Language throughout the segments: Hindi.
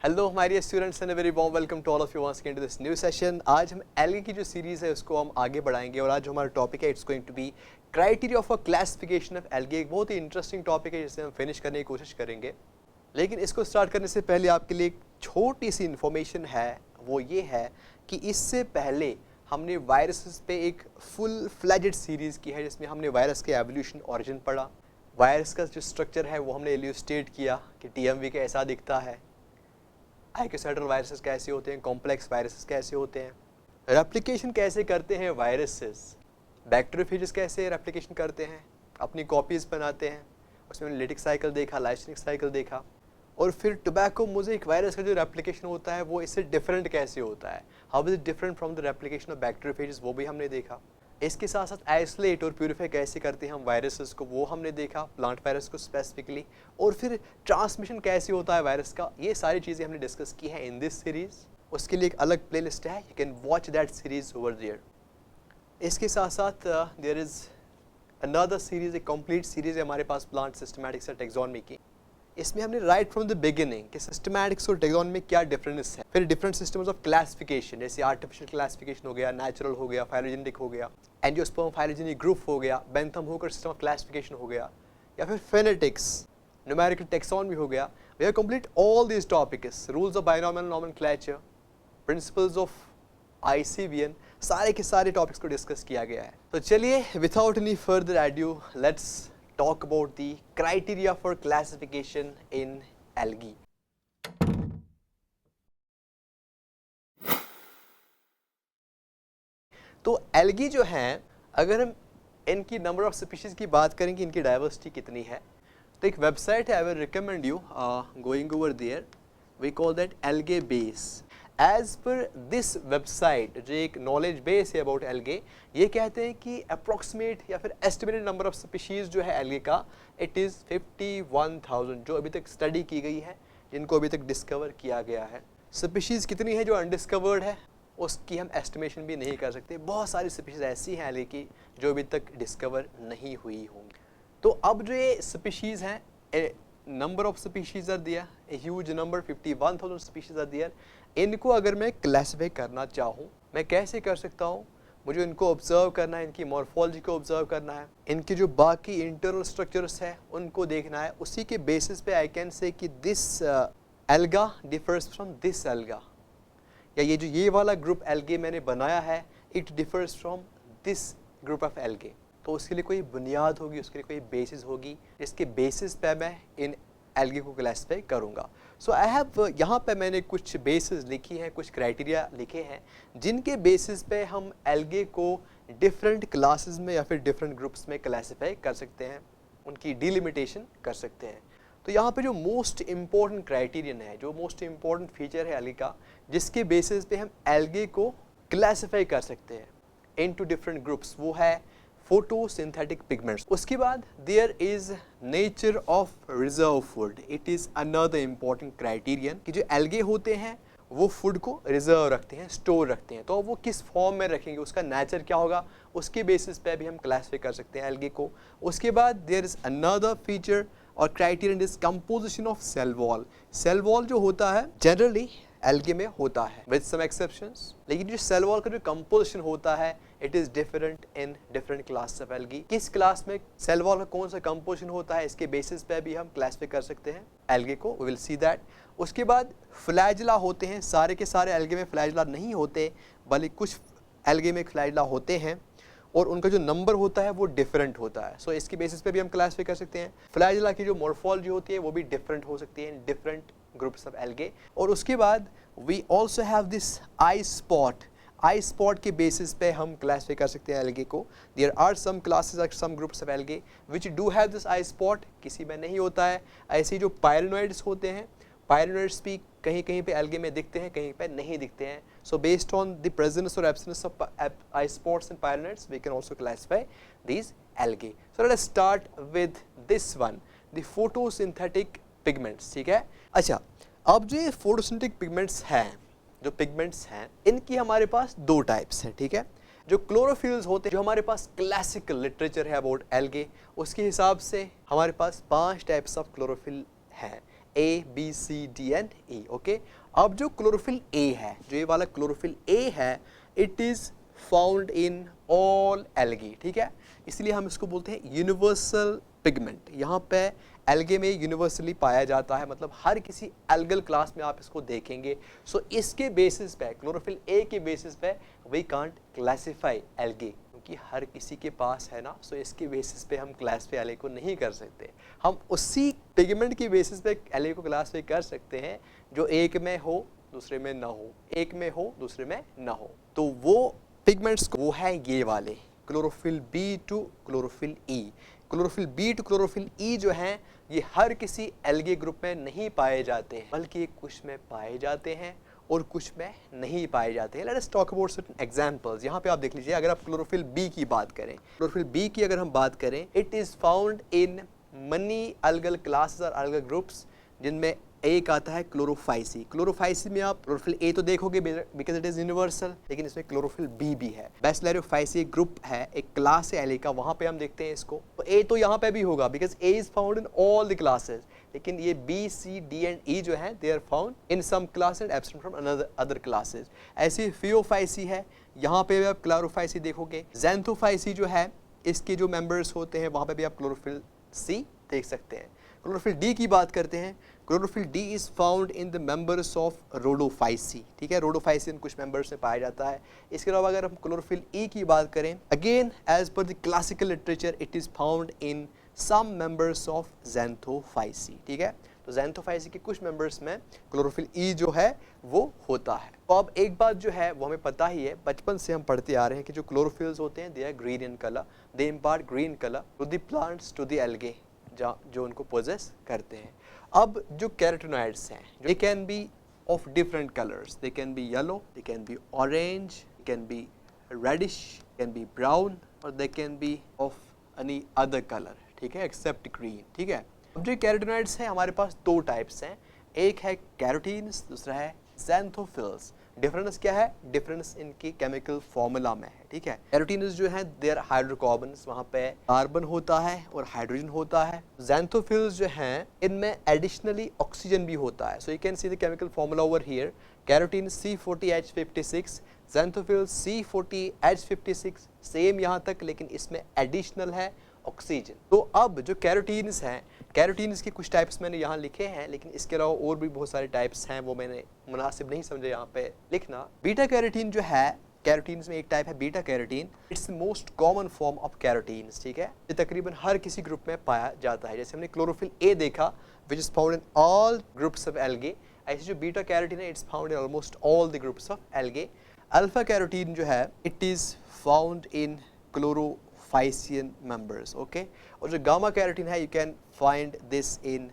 Hello my dear students and a very warm welcome to all of you once again to this new session. आज हम एल्गे की जो सीरीज़ है उसको हम आगे बढ़ाएंगे और आज जो हमारा टॉपिक है it's going to be criteria of a classification of algae. एक बहुत ही इंटरेस्टिंग टॉपिक है जिसे हम फिनिश करने की कोशिश करेंगे, लेकिन इसको स्टार्ट करने से पहले आपके लिए एक छोटी सी इन्फॉर्मेशन है, वो ये है कि इससे पहले हमने वायरसेस पे एक फुल फ्लेजेड सीरीज़ की है जिसमें हमने वायरस के एवोल्यूशन ऑरिजिन पढ़ा, वायरस का जो स्ट्रक्चर है वो हमने इल्यूस्ट्रेट किया कि टीएमवी का ऐसा दिखता है, आइकोसाइटल वायरसेस कैसे होते हैं, कॉम्प्लेक्स वायरसेस कैसे होते हैं, रेप्लिकेशन कैसे करते हैं वायरसेस, बैक्टीरियोफेजेस कैसे रेप्लिकेशन करते हैं, अपनी कॉपीज़ बनाते हैं, उसमें लिटिक साइकिल देखा, लाइसेनिक साइकिल देखा, और फिर टोबैको मोज़ेक वायरस का जो रेप्लिकेशन होता है वो इससे डिफरेंट कैसे होता है, how is it different from the replication of bacteriophages, वो भी हमने देखा। इसके साथ साथ आइसोलेट और प्यूरिफाई कैसे करते हैं हम वायरसेस को, वो हमने देखा, प्लांट वायरस को स्पेसिफिकली, और फिर ट्रांसमिशन कैसे होता है वायरस का, ये सारी चीज़ें हमने डिस्कस की हैं इन दिस सीरीज़। उसके लिए एक अलग प्लेलिस्ट है, you can watch that series over there. इसके साथ साथ देयर इज़ अनदर सीरीज़, एक कंप्लीट सीरीज़ है हमारे पास प्लांट सिस्टमैटिक्स और टेक्सोनॉमी की। इसमें हमने राइट फ्रॉम द बिगिनिंग कि सिस्टमैटिक्स और टेक्सोनॉमी में क्या डिफरेंस है, फिर डिफरेंट सिस्टम्स ऑफ क्लासिफिकेशन जैसे आर्टिफिशियल क्लासिफिकेशन हो गया, नेचुरल हो गया, फाइलोजेनिक हो गया, एंजियोस्पर्म फाइलोजेनिक ग्रुप हो गया, Bentham Hooker system of classification हो गया, या फिर फेनेटिक्स, न्यूमेरिकल टेक्सोनॉमी हो गया। We have complete all these topics, rules of binomial nomenclature, principles of ICVN, सारे के सारे टॉपिक्स को डिस्कस किया गया है। तो चलिए without any further edu let's talk about the criteria for classification in algae. तो algae जो हैं, अगर हम इनकी नंबर ऑफ स्पीशीज़ की बात करें कि इनकी डाइवर्सिटी कितनी है, तो एक वेबसाइट है, I will recommend you going over there, we call that algae base. As पर दिस वेबसाइट जो एक नॉलेज बेस है अबाउट एल्गे, ये कहते हैं कि अप्रॉक्सीमेट या फिर एस्टिमेटेड नंबर ऑफ स्पीशीज़ जो है एल्गे का इट इज़ 51,000 जो अभी तक स्टडी की गई है, जिनको अभी तक डिस्कवर किया गया है। स्पीशीज़ कितनी है जो अनडिस्कवर्ड है उसकी हम एस्टिमेशन भी नहीं कर सकते। बहुत सारी स्पीशीज़ ऐसी हैं एल्गे की जो अभी तक डिस्कवर नहीं हुई होंगी। तो अब जो ये स्पीशीज़ हैं, number of species are there, a huge number 51,000 species are there. इनको अगर मैं क्लासिफाई करना चाहूँ, मैं कैसे कर सकता हूँ? मुझे इनको ऑब्जर्व करना है, इनकी मॉर्फोलॉजी को ऑब्जर्व करना है, इनके जो बाकी इंटरनल स्ट्रक्चर्स है उनको देखना है। उसी के बेसिस पे आई कैन से कि this alga differs from this alga, या ये जो ये वाला ग्रुप एल्गे मैंने बनाया है it differs from this group of algae. तो उसके लिए कोई बुनियाद होगी, उसके लिए कोई बेसिस होगी, जिसके बेसिस पे मैं इन एल्गे को क्लासिफाई करूँगा। सो आई हैव यहाँ पे मैंने कुछ बेसिस लिखी हैं, कुछ क्राइटेरिया लिखे हैं जिनके बेसिस पे हम एल्गे को डिफरेंट क्लासेस में या फिर डिफरेंट ग्रुप्स में क्लासिफाई कर सकते हैं, उनकी डिलिमिटेशन कर सकते हैं। तो यहाँ पे जो मोस्ट इम्पॉर्टेंट क्राइटेरियन है, जो मोस्ट इम्पॉर्टेंट फीचर है एल्गे का, जिसके बेसिस पे हम एल्गे को क्लासिफाई कर सकते हैं इनटू डिफरेंट ग्रुप्स, वो है फोटोसिंथेटिक पिगमेंट्स। उसके बाद there is nature of reserve food, it is another important criterion कि जो एल्गे होते हैं वो फूड को रिजर्व रखते हैं, स्टोर रखते हैं। तो वो किस फॉर्म में रखेंगे, उसका नेचर क्या होगा, उसके बेसिस पे भी हम क्लासिफाई कर सकते हैं एल्गे को। उसके बाद देयर इज अनदर फीचर और criterion is composition of cell wall. Cell wall जो होता है जनरली एल्गे में होता है विद सम एक्सेप्शंस, लेकिन जो सेल वॉल का जो कंपोजिशन होता है it is different in different class of algae. किस क्लास में सेल वॉल का कौन सा कंपोजिशन होता है इसके बेसिस पे भी हम क्लासिफाई कर सकते हैं एल्गे को, वी विल सी दैट। उसके बाद फ्लैजला होते हैं, सारे के सारे एल्गे में फ्लैजला नहीं होते, बल्कि कुछ एल्गे में फ्लैजला होते हैं और उनका जो नंबर होता है वो डिफरेंट होता है। सो इसके बेसिस पे भी हम क्लासिफाई कर सकते हैं। फ्लैजला की जो मॉर्फोलॉजी होती है वो भी डिफरेंट हो सकती है in different groups of algae. और उसके बाद we also have this eye spot, eye spot के बेसिस पे हम क्लासिफाई कर सकते हैं एल्गे को। देयर आर सम क्लासेस और some groups of algae which do have this eye spot, किसी में नहीं होता है। ऐसे जो पायरेनोइड्स होते हैं, पायरेनोइड्स भी कहीं कहीं पे एल्गे में दिखते हैं, कहीं पे नहीं दिखते हैं। So based on the presence और absence of eye spots and pyrenoids we can also classify these algae. So let us start with this one, the photosynthetic pigments. ठीक है, अच्छा अब जो ये फोटोसिंथेटिक पिगमेंट्स हैं, जो पिगमेंट्स हैं इनकी हमारे पास दो टाइप्स हैं। ठीक है, जो क्लोरोफिल्स होते हैं, जो हमारे पास क्लासिकल लिटरेचर है अबाउट एल्गे, उसके हिसाब से हमारे पास 5 टाइप्स ऑफ क्लोरोफिल हैं। A, B, C, D and E, okay. अब जो क्लोरोफिल A है, जो ये वाला क्लोरोफिल A है, it is found in all algae, ठीक है। इसलिए हम इसको बोलते हैं यूनिवर्सल पिगमेंट। यहाँ पे एल्गे में यूनिवर्सली पाया जाता है, मतलब हर किसी एल्गल क्लास में आप इसको देखेंगे। सो इसके बेसिस पे, क्लोरोफिल ए के बेसिस पे वी कांट क्लासिफाई एल्गे, क्योंकि हर किसी के पास है ना। सो इसके बेसिस पे हम क्लासिफाई एल्गे को नहीं कर सकते। हम उसी पिगमेंट की बेसिस पे एल्गे को क्लासिफाई कर सकते हैं जो एक में हो दूसरे में ना हो, एक में हो दूसरे में ना हो। तो वो पिगमेंट्स वो है ये वाले chlorophyll B to chlorophyll E. Chlorophyll B to chlorophyll E जो हैं ये हर किसी एल्गे ग्रुप में नहीं पाए जाते हैं, बल्कि कुछ में पाए जाते हैं और कुछ में नहीं पाए जाते हैं। Let us talk about certain examples. यहाँ पे आप देख लीजिए, अगर आप क्लोरोफिल बी की बात करें, क्लोरोफिल बी की अगर हम बात करें, it is found in many algal classes और अलगल ग्रुप्स, जिनमें एक आता है क्लोरोफाइसी। क्लोरोफाइसी में आप क्लोरोफिल ए तो देखोगे बिकॉज इट इज यूनिवर्सल, लेकिन इसमें क्लोरोफिल बी भी है। बेसिलरियोफाइसी एक ग्रुप है, एक क्लास है एले का, वहां पे हम देखते हैं इसको। तो ए तो यहाँ पे भी होगा because A is found in all the classes, लेकिन ये B, C, D and E जो है they are found in some class and absent from other classes. ऐसी फियोफाइसी है, यहाँ पे भी आप क्लोरोफाइसी देखोगे। ज़ैंथोफाइसी जो है, इसके जो मेंबर्स होते हैं वहाँ पे भी आप क्लोरोफिल सी देख सकते हैं। क्लोरोफिल डी की बात करते हैं, chlorophyll D is found in the members of Rhodophyceae, ठीक है। रोडोफाइसी इन कुछ मेंबर्स में पाया जाता है। इसके अलावा अगर हम क्लोरोफिल ई की बात करें, again as per the classical literature it is found in some members of Xanthophyceae, ठीक है। तो ज़ैंथोफाइसी के कुछ मेंबर्स में क्लोरोफिल ई जो है वो होता है। तो अब एक बात जो है वो हमें पता ही है, बचपन से हम पढ़ते आ रहे हैं कि जो क्लोरोफिल्स होते हैं they are green in colour, they impart green colour to the plants, to the algae जो उनको पोजेस करते हैं। अब जो कैरोटीनॉइड्स हैं, they can be of different colours, they can be yellow, they can be orange, they can be reddish, can be brown, और they can be of any other colour, ठीक है, एक्सेप्ट ग्रीन, ठीक है। अब जो कैरोटीनॉइड्स हैं हमारे पास दो टाइप्स हैं, एक है कैरोटीन्स, दूसरा है ज़ैंथोफिल्स। डिफरेंस क्या है? डिफरेंस इनकी केमिकल फॉर्मूला में है, ठीक है। कैरोटीन्स जो है दे आर हाइड्रोकार्बन्स, वहाँ पे कार्बन होता है और हाइड्रोजन होता है। ज़ैंथोफिल्स जो हैं इनमें एडिशनली ऑक्सीजन भी होता है। So you can see the chemical formula over here, carotene C40H56, xanthophyll C40H56, same यहाँ तक, लेकिन इसमें एडिशनल है ऑक्सीजन। तो अब जो कैरोटीन्स हैं, कैरोटीन्स के कुछ टाइप्स मैंने यहाँ लिखे हैं, लेकिन इसके अलावा और भी बहुत सारे टाइप्स हैं, वो मैंने मुनासिब नहीं समझा यहाँ पे लिखना। बीटा कैरोटीन जो है, कैरोटीन्स में एक टाइप है beta carotene, it's the most common form of carotenes, ठीक है। ये तकरीबन हर किसी ग्रुप में पाया जाता है। जैसे हमने क्लोरोफिल ए देखा which is found in all groups of algae, ऐसे जो बीटा कैरोटीन है it's found in almost all the groups of algae. Alpha carotene जो है it is found in chlorophycean members, okay. और जो गामा कैरोटीन है you can find this in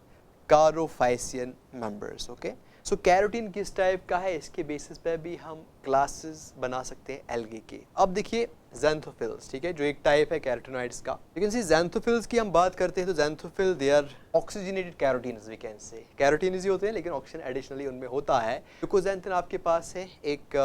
charophycean members, okay. So carotene किस टाइप का है, इसके बेसिस पे भी हम क्लासेस बना सकते हैं एल्गे के। अब देखिए ज़ैंथोफिल्स, ठीक है, जो एक टाइप है कैरोटीनॉइड्स का। यू कैन सी ज़ैंथोफिल्स की हम बात करते हैं तो xanthophyll they are oxygenated carotenes, we can say carotenes ही होते हैं, लेकिन ऑक्सीजन एडिशनली उनमें होता है। ग्लूकोज़ैंथिन आपके पास है एक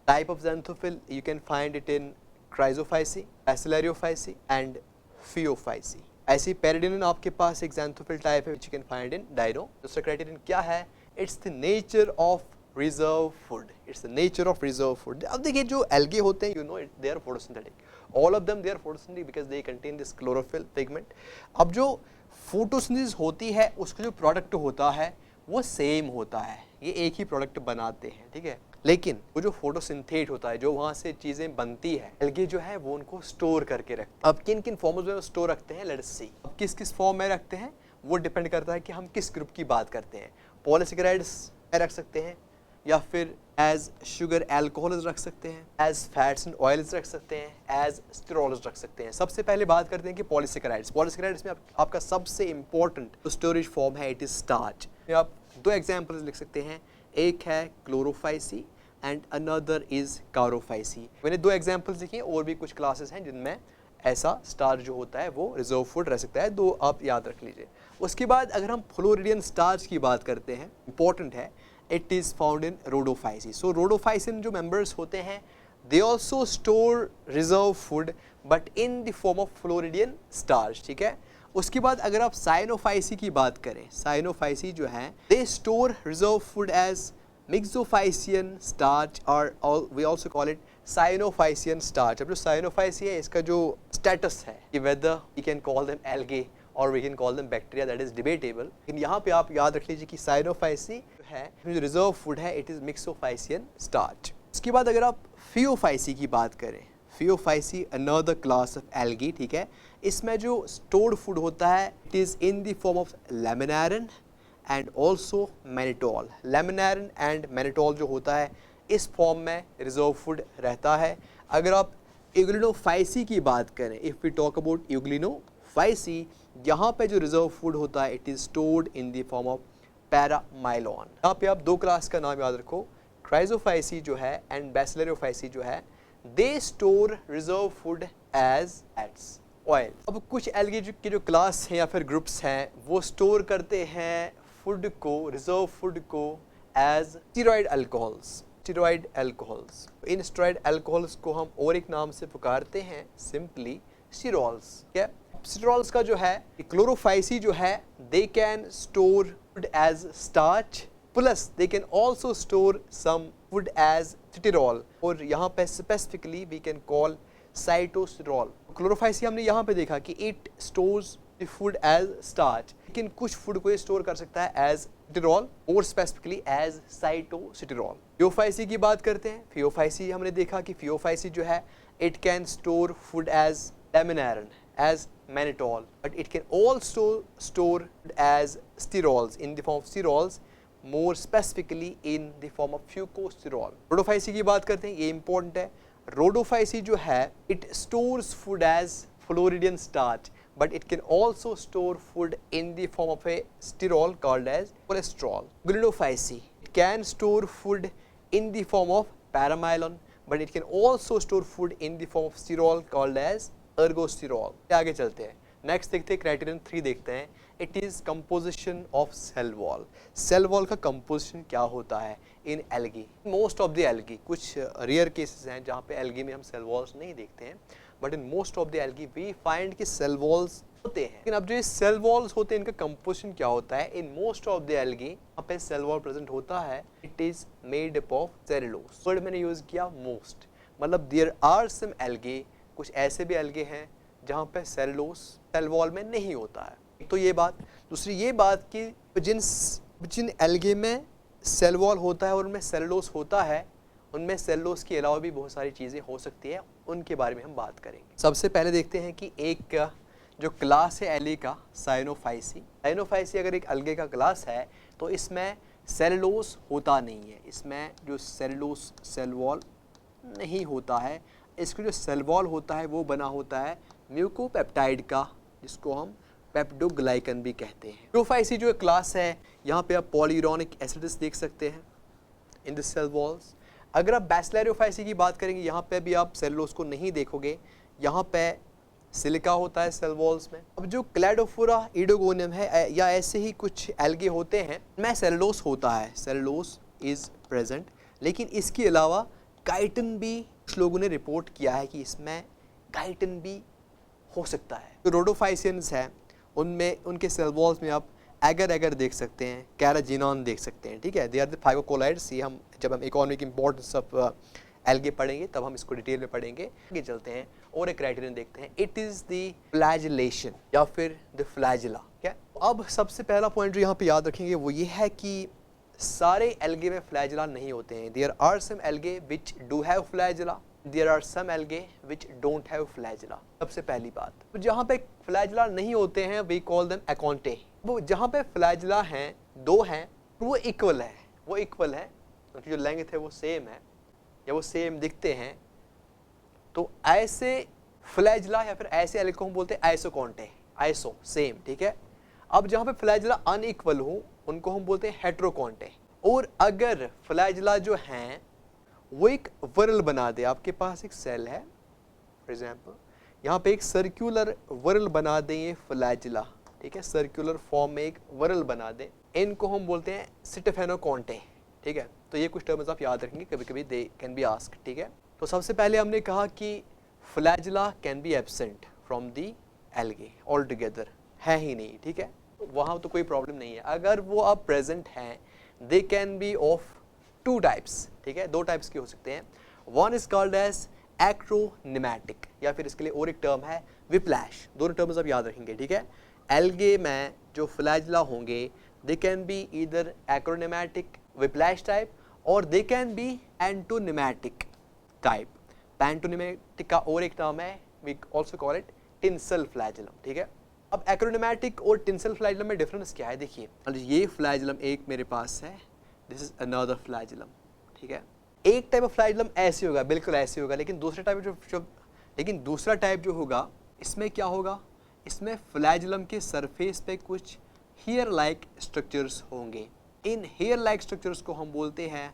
type of xanthophyll, you can find it in Chrysophyceae, Bacillariophyceae and Phaeophyceae. ऐसी पेरिडिनिन आपके पास एक ज़ैंथोफिल टाइप है, which you can find in dino. दूसरा क्राइटेरियन क्या है? It's the nature of reserve food, it's the nature of reserve food. अब देखिए जो एल्गे होते हैं, you know they are photosynthetic, all of them they are photosynthetic because they contain this chlorophyll pigment. अब जो फोटोसिंथेसिस होती है उसका जो प्रोडक्ट होता है वो सेम होता है, ये एक ही प्रोडक्ट बनाते हैं, ठीक है। लेकिन वो जो फोटोसिंथेट होता है, जो वहाँ से चीज़ें बनती है, एल्गे जो है वो उनको स्टोर करके रखते हैं। अब किन किन फॉर्म्स में स्टोर रखते हैं, लेट्स सी। अब किस किस फॉर्म में रखते हैं वो डिपेंड करता है कि हम किस ग्रुप की बात करते हैं। पॉलीसेकेराइड्स में रख सकते हैं, या फिर एज शुगर एल्कोहल्स रख सकते हैं, एज फैट्स एंड ऑयल्स रख सकते हैं, एज स्टेरॉल्स रख सकते हैं। सबसे पहले बात करते हैं कि पॉलीसेकेराइड्स। पॉलीसेकेराइड्स में आपका सबसे इंपॉर्टेंट स्टोरेज फॉर्म है, इट इज स्टार्च। आप दो एग्जांपल्स लिख सकते हैं, एक है क्लोरोफाइसी एंड अनदर इज कारोफाइसी। मैंने दो एग्जांपल्स लिखे हैं, और भी कुछ क्लासेस हैं जिनमें ऐसा स्टार्च जो होता है वो रिजर्व फूड रह सकता है, दो आप याद रख लीजिए। उसके बाद अगर हम फ्लोरिडियन स्टार्च की बात करते हैं, इंपॉर्टेंट है, it is found in Rhodophyceae. So Rhodophycean जो मेंबर्स होते हैं they also store reserve food but in the form of floridean starch, ठीक है। उसके बाद अगर आप साइनोफाइसी की बात करें, साइनोफाइसी जो है they store reserve food as myxophycean starch और we also call it cyanophycean starch. अब जो साइनोफाइसी है इसका जो स्टेटस है कि whether we can call them algae और we can call them bacteria, that is debatable. लेकिन यहाँ पे आप याद रख लीजिए कि साइनोफाइसी जो है जो रिजर्व फूड है इट इज मिक्सोफाइसियन स्टार्च। इसके बाद अगर आप फियोफाइसी की बात करें, Phaeophyceae another class of algae, ठीक है। इसमें जो स्टोर्ड फूड होता है it is in the form of laminarin and also mannitol. Laminarin and mannitol जो होता है इस फॉर्म में रिजर्व फूड रहता है। अगर आप यूग्लिनोफाइसी की बात करें, if we talk about Euglenophyceae, यहाँ पे जो रिजर्व फूड होता है it is stored in the form of paramylon. यहाँ पे आप दो क्लास का नाम याद रखो, क्राइजोफाइसी जो है एंड बैसिलरोफाइसी जो है, they store reserve food as fats, oil. अब कुछ एल्गी के जो क्लास हैं या फिर ग्रुप्स हैं वो स्टोर करते हैं फूड को, रिजर्व फूड को as steroid alcohols, steroid alcohols. इन स्टेरॉइड अल्कोहल्स को हम और एक नाम से पुकारते हैं सिंपली स्टीरोल्स। क्या स्टीरोल्स का जो है क्लोरोफाइसी जो है they can store food as starch plus they can also store some food as sterol, और यहाँ पे specifically we can call sitosterol. Chlorophyceae हमने यहाँ पे देखा कि it stores the food as starch, लेकिन कुछ फूड को ये स्टोर कर सकता है एज स्टीरोल और स्पेसिफिकली एज साइटोस्टेरॉल। फियोफाइसी की बात करते हैं, फियोफाइसी हमने देखा कि फियोफाइसी जो है it can store food as laminarin, as mannitol, but it can also store as sterols in the form of sterols, more specifically in the form of fucosterol। Rhodophyceae की बात करते हैं, ये इंपॉर्टेंट है। रोडोफाइसी जो है it stores food as floridean starch, but it can also store food in the form of a sterol called as cholesterol। Glutinophacy, it can store food in the form of paramylon, but it can also store food in the form of sterol called as ergosterol। आगे चलते हैं, नेक्स्ट देखते हैं क्राइटेरियन 3 देखते हैं, it is composition of cell wall. Cell wall का कंपोजिशन क्या होता है in algae. Most of the algae, कुछ रेयर केसेस हैं जहाँ पे एल्गी में हम सेल वॉल्स नहीं देखते हैं, but in most of the algae we find कि सेल वॉल्स होते हैं। लेकिन अब जो ये सेल वॉल्स होते हैं इनका कंपोजिशन क्या होता है, इन मोस्ट ऑफ द एल्गी यहाँ पे सेल वॉल प्रेजेंट होता है, it is made up of cellulose. Word मैंने यूज़ किया मोस्ट, मतलब देयर आर सम एल्गी, कुछ ऐसे भी एल्गे हैं जहाँ पे सेलुलोज सेल वॉल में नहीं होता है। एक तो ये बात, दूसरी ये बात कि जिन एल्गे में सेल वॉल होता है और उनमें सेलुलोज होता है, उनमें सेलुलोज के अलावा भी बहुत सारी चीज़ें हो सकती हैं, उनके बारे में हम बात करेंगे। सबसे पहले देखते हैं कि एक जो क्लास है एल्गे का साइनोफाइसी। साइनोफाइसी अगर एक एल्गे का क्लास है तो इसमें सेलुलोज होता नहीं है, इसमें जो सेलुलोज सेल वॉल नहीं होता है। इसका जो सेल वॉल होता है वो बना होता है म्यूकोपेप्टाइड का, जिसको हम पेप्टोग्लाइकन भी कहते हैं। प्रोफाइसी जो क्लास है यहाँ पे आप पॉलीयूरेनिक एसिड्स देख सकते हैं इन द सेल वॉल्स। अगर आप बैसिलरोफाइसी की बात करेंगे यहाँ पे भी आप सेलुलोज को नहीं देखोगे, यहाँ पे सिलिका होता है सेल वॉल्स में। अब जो क्लैडोफोरा इडोगोनियम है या ऐसे ही कुछ एल्गे होते हैं में सेलुलोज होता है, सेलुलोज इज प्रेजेंट, लेकिन इसके अलावा काइटिन भी कुछ लोगों ने रिपोर्ट किया है कि इसमें काइटिन भी हो सकता है। जो रोडोफाइसियंस हैं उनमें उनके सेल वॉल्स में आप एगर एगर देख सकते हैं, कैराजिनॉन देख सकते हैं, ठीक है। They are the phycocolloids. ये हम जब हम इकोनॉमिक इंपॉर्टेंस ऑफ एल्गे पढ़ेंगे तब हम इसको डिटेल में पढ़ेंगे। आगे चलते हैं और एक क्राइटेरियन देखते हैं, इट इज़ द फ्लैजिलेशन या फिर द फ्लैजिला। क्या अब सबसे पहला पॉइंट जो यहाँ पे याद रखेंगे वो ये है कि सारे एल्गे में फ्लैजिला नहीं होते हैं। There are some algae which do have flagella, there are some algae which don't have flagella. सबसे पहली बात, तो जहाँ पे फ्लैजिला नहीं होते हैं वी कॉल देम एकॉन्टे। वो जहाँ पे फ्लैजिला हैं, दो हैं, वो इक्वल है, वो इक्वल है, उनकी जो लेंथ है वो सेम है या वो सेम दिखते हैं, तो ऐसे फ्लैजिला या फिर ऐसे एल्गे को हम बोलते हैं आइसोकॉन्टे, आइसो सेम, ठीक है। अब जहाँ पे फ्लैजिला अनइक्वल हो उनको हम बोलते हैं हेट्रोकॉन्टे। और अगर फ्लैजिला जो हैं वो एक वर्ल बना दे, आपके पास एक सेल है फॉर एग्जांपल, यहाँ पे एक सर्कुलर वर्ल बना दें ये फ्लैजिला, ठीक है, सर्कुलर फॉर्म में एक वर्ल बना दें, इनको हम बोलते हैं स्टेफेनोकॉन्टे, ठीक है। तो ये कुछ टर्म्स आप याद रखेंगे, कभी कभी दे कैन बी आस्क्ड, ठीक है। तो सबसे पहले हमने कहा कि flagella can be absent from the algae all together, है ही नहीं, ठीक है, वहाँ तो कोई प्रॉब्लम नहीं है। अगर वो अब प्रेजेंट हैं, they can be of two types, ठीक है, दो टाइप्स के हो सकते हैं। वन इज कॉल्ड एज एक्रोनिमैटिक, या फिर इसके लिए और एक टर्म है विप्लैश। दोनों टर्म्स आप याद रखेंगे, ठीक है। एल्गे में जो फ्लैजिला होंगे they can be either acronematic whiplash type और they can be pantonematic type. Pantonematic का और एक टर्म है, we also call it tinsel flagellum, ठीक है। अब एक्रोनिमैटिक और टिंसल फ्लैजिलम में डिफरेंस क्या है, देखिए ये फ्लैजिलम एक मेरे पास है, दिस इज अनदर फ्लैजिलम, ठीक है। एक टाइप ऑफ फ्लैजिलम ऐसे होगा, बिल्कुल ऐसे होगा, लेकिन दूसरा टाइप जो होगा इसमें क्या होगा, इसमें फ्लैजिलम के सरफेस पे कुछ हेयर लाइक स्ट्रक्चर्स होंगे। इन हेयर लाइक स्ट्रक्चर्स को हम बोलते हैं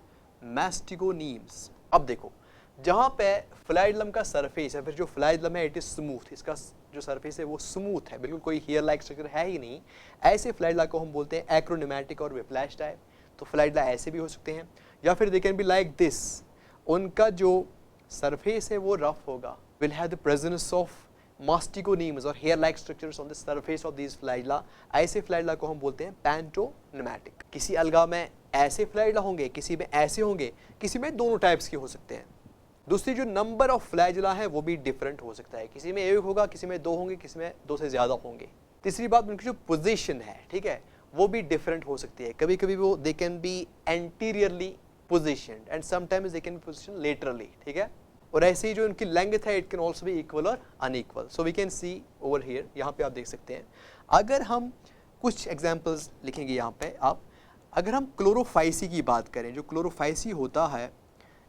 मैस्टिगोनीम्स। अब देखो, जहाँ पे फ्लैजिलम का सरफेस है, फिर जो फ्लैजिलम है इट इज स्मूथ, इसका जो सरफेस है वो स्मूथ है, बिल्कुल कोई हेयर लाइक स्ट्रक्चर है ही नहीं, ऐसे फ्लैजिला को हम बोलते हैं एक्रोनिमैटिक और विप्लैश टाइप। तो फ्लैजिला ऐसे भी हो सकते हैं, या फिर they can be like this, उनका जो सरफेस है वो रफ होगा, will have the presence of mastigonemes और hair like structures on the surface of this flagella. ऐसे फ्लैजिला को हम बोलते हैं पैंटोनिमैटिक। किसी अलगा में ऐसे फ्लैजिला होंगे, किसी में ऐसे होंगे, किसी में दोनों टाइप्स के हो सकते हैं। दूसरी जो नंबर ऑफ फ्लैजिला है वो भी डिफरेंट हो सकता है, किसी में एक होगा, किसी में दो होंगे, किसी में दो से ज़्यादा होंगे। तीसरी बात, उनकी जो पोजीशन है, ठीक है, वो भी डिफरेंट हो सकती है। कभी कभी वो they can be anteriorly positioned and sometimes they can be positioned laterally, ठीक है। और ऐसे ही जो उनकी लेंथ है it can also be equal और unequal. So we can see over here, यहाँ पे आप देख सकते हैं। अगर हम कुछ एग्जाम्पल्स लिखेंगे यहाँ पे आप, अगर हम क्लोरोफाइसी की बात करें, जो क्लोरोफाइसी होता है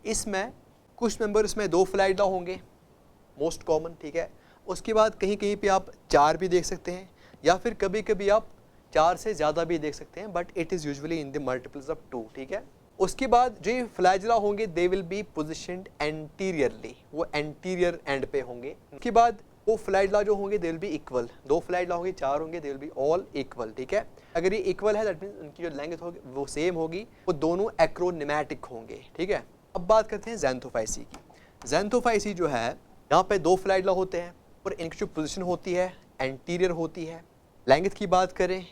इसमें कुछ मेंबर्स में दो फ्लैजिला होंगे, मोस्ट कॉमन, ठीक है। उसके बाद कहीं कहीं पे आप चार भी देख सकते हैं, या फिर कभी कभी आप चार से ज़्यादा भी देख सकते हैं, but it is usually in the multiples of two, ठीक है। उसके बाद जो फ्लैजिला होंगे they will be positioned anteriorly, वो एंटीरियर एंड पे होंगे। उसके बाद वो फ्लैजिला जो होंगे दे विल बी इक्वल, दो फ्लैजिला होंगे, चार होंगे, they will be all equal, ठीक है। अगर ये इक्वल है दैट मीन्स उनकी जो लेंथ होगी वो सेम होगी, वो दोनों एक्रोनिमैटिक होंगे, ठीक है। अब बात करते हैं ज़ैंथोफाइसी की। ज़ैंथोफाइसी जो है, यहाँ पे दो फ्लैजिला होते हैं और इनकी जो पोजीशन होती है एंटीरियर होती है। लेंथ की बात करें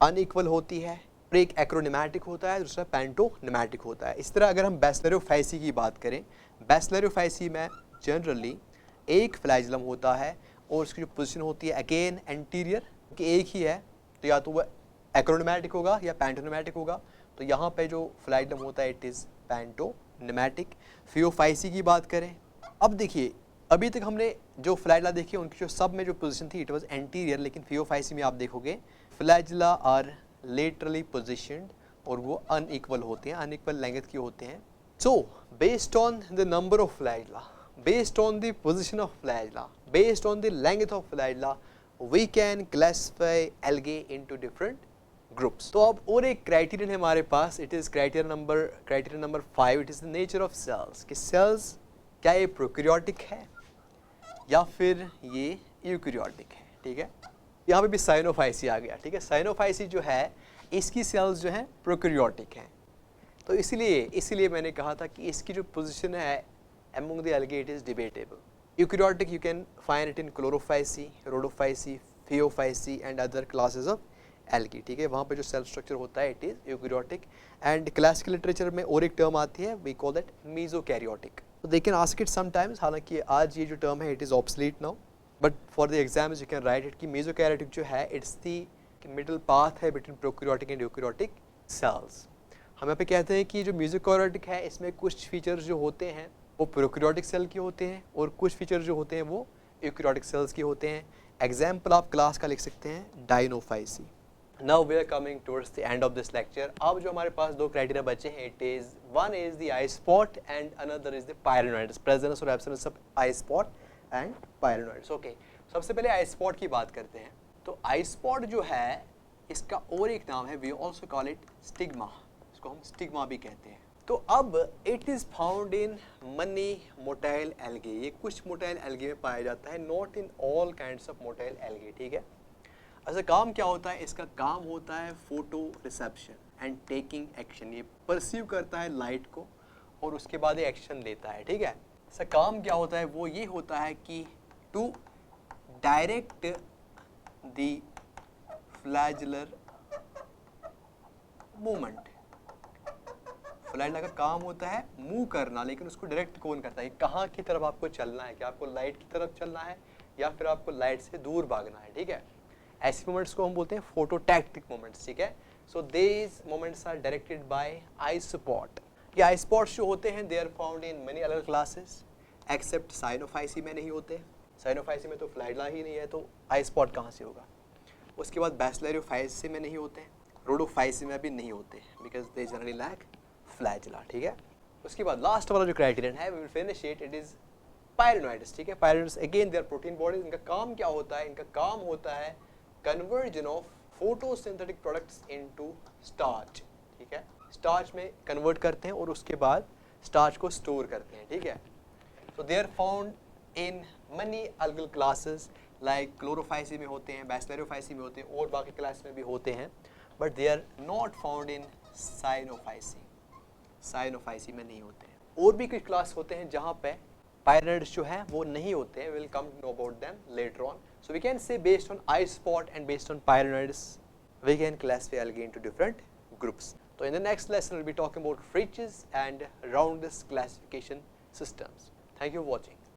अनइक्वल होती है, और एक एक्रोनिमैटिक होता है, दूसरा पैंटोनिमैटिक होता है। इस तरह अगर हम बैसिलरोफाइसी की बात करें, बैसिलरोफाइसी में जनरली एक फ्लैजिलम होता है और उसकी जो पोजीशन होती है अगेन एंटीरियर, कि एक ही है, तो या तो वह एक्रोनिमैटिक होगा या पैंटोनिमैटिक होगा। तो यहाँ पे जो फ्लैजिलम होता है इट इज़ पैंटोनिमैटिक। फियोफाइसी की बात करें, अब देखिए अभी तक हमने जो फ्लैजिला देखी उनकी जो सब में जो पोजीशन थी इट वाज एंटीरियर, लेकिन फियोफाइसी में आप देखोगे फ्लैजिला आर लेटरली पोजिशन्ड और वो अनइक्वल होते हैं, अनइक्वल लेंथ के होते हैं। So based on the number of flagella, based on the position of flagella, based on the length of flagella, we can classify algae into different groups. तो अब और एक क्राइटेरियन है हमारे पास, it is criterion number 5, it is the nature of cells, कि cells क्या ये प्रोकैरियोटिक है या फिर ये यूकैरियोटिक है, ठीक है। यहाँ पे भी साइनोफाइसी आ गया, ठीक है। साइनोफाइसी जो है इसकी सेल्स जो हैं प्रोकैरियोटिक हैं, तो इसीलिए मैंने कहा था कि इसकी जो पोजीशन है among the algae it is debatable. Eukaryotic you can find it in chlorophysi, rhodophysi, phaeophysi and other classes of algae, ठीक है। वहाँ पे जो सेल स्ट्रक्चर होता है it is eukaryotic and classical literature में और एक टर्म आती है we call that mesokaryotic. So they can ask it sometimes, हालांकि आज ये जो टर्म है it is obsolete now, but for the exams you can write it कि mesokaryotic जो है it's the middle path है between prokaryotic and eukaryotic cells. हम यहाँ पे कहते हैं कि जो mesokaryotic है इसमें कुछ फीचर्स जो होते हैं वो प्रोकैरियोटिक सेल के होते हैं और कुछ फीचर जो होते हैं वो यूकैरियोटिक सेल्स के होते हैं। एग्जाम्पल आप क्लास का लिख सकते हैं Dinophyceae. Now we are coming towards the end of this lecture. अब जो हमारे पास दो क्राइटेरिया बचे हैं, it is one is the eye spot and another is the pyrenoids, presence और absence of eye spot and pyrenoids. Okay, सबसे पहले आई स्पॉट की बात करते हैं। तो आई स्पॉट जो है इसका और एक नाम है, we also call it stigma, इसको हम स्टिग्मा भी कहते हैं। तो अब it is found in many motile algae, ये कुछ मोटाइल एल्गे में पाया जाता है, not in all kinds of motile algae, ठीक है। अच्छा, काम क्या होता है इसका? काम होता है photo reception and taking action, ये परसीव करता है लाइट को और उसके बाद ये एक्शन लेता है, ठीक है। इसका काम क्या होता है? वो ये होता है कि to direct the flagellar movement. Flagella का काम होता है मूव करना, लेकिन उसको डायरेक्ट कौन करता है, कहाँ की तरफ आपको चलना है, क्या आपको लाइट की तरफ चलना है या फिर आपको लाइट से दूर भागना है, ठीक है। ऐसे मोमेंट्स को हम बोलते हैं फोटोटैक्टिक मोमेंट्स, ठीक है। So these movements are directed by eye spot. ये आई स्पॉट्स जो होते हैं they are found in many other classes except Cyanophyceae में नहीं होते। साइनोफाइसी में तो फ्लैजुला ही नहीं है, तो आई स्पॉट कहाँ से होगा। उसके बाद बैसिलरियोफाइसी में नहीं होते, रोडोफाइसी में भी नहीं होते, because they generally lack flagella, ठीक है। उसके बाद लास्ट वाला जो क्राइटेरियन है, we will finish it, it is pyrenoids, ठीक है। Pyrenoids again they are protein bodies. इनका काम क्या होता है, इनका काम होता है conversion of photosynthetic products into starch, ठीक है। स्टार्च में कन्वर्ट करते हैं और उसके बाद स्टार्च को स्टोर करते हैं, ठीक है। So they are found in many algal classes, like Chlorophyceae में होते हैं, बैसिलरियोफाइसी में होते हैं और बाकी क्लास में भी होते हैं, but they are not found in Cyanophyceae. Cyanophyceae में नहीं होते हैं। और भी कुछ क्लास होते हैं जहाँ पे पायरेनोइड्स जो है वो नहीं होते हैं। Will come to know about them later on. So we can say based on eye spot and based on pyrenoids we can classify algae into different groups. So in the next lesson we'll be talking about friches and roundest classification systems. Thank you for watching.